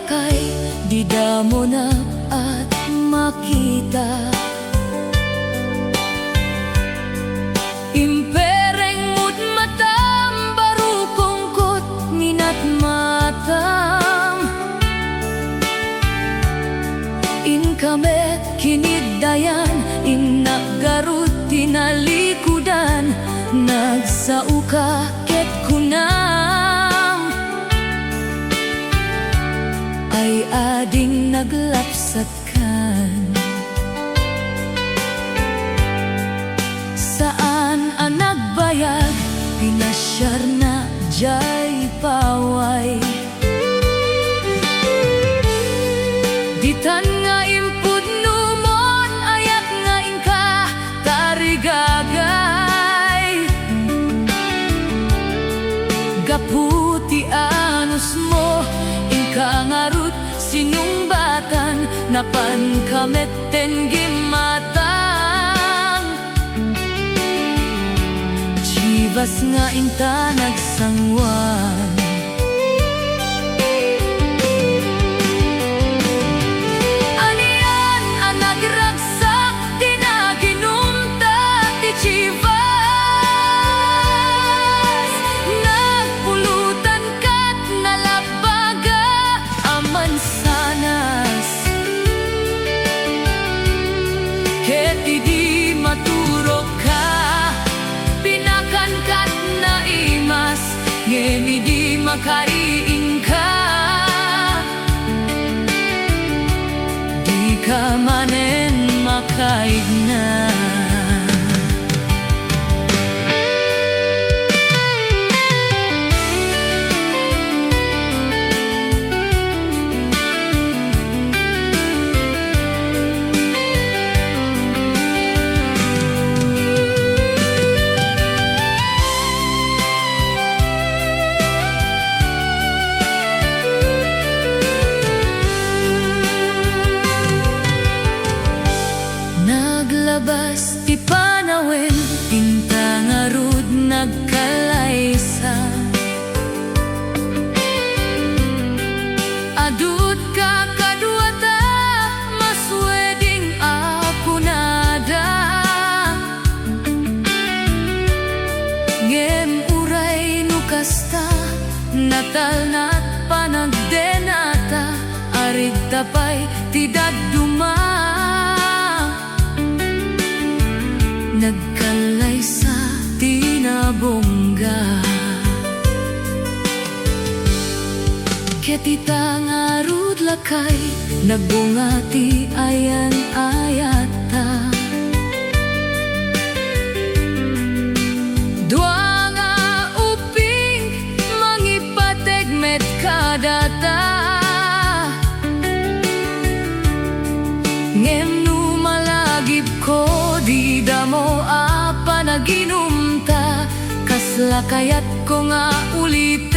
kay di damo na at makita. Impereng mo't matam baru kongkot minat matam. In kame kiniddayan in naggarut tinalikudan nagsauka ket kunam. Ay ading naglapsat kan. Saan ang nagbayag pinasyar na jay paway. Ditan nga impud numon ayak nga ingka tarigagay. Gaputi anus mo ingka ngarut sinumbatan napan kameten gimatang. Chivas nga inta nagsangwan. Anian ang nagragsak di na ginumta ti Chivas. Nagpulutan kat nalabaga aman sanas. Ket di maturok ka pinakan kat na imas ngemi di makariing ka. Di ka manen makaigna. Naglabas ti panawin tinta ngarud nagkalaysa. Adut ka kadwata masweding ako nada. Ngem uray nukasta natal nat panagdenata arig tapay tidak duma. Nagkalay sa tinabongga. Ketita ngarud lakay nagbungati ayan ayata. Dua nga uping mangipategmet kadata. Ngem numalagip ko di damo apa naginumta. Kasla kayat ko nga ulit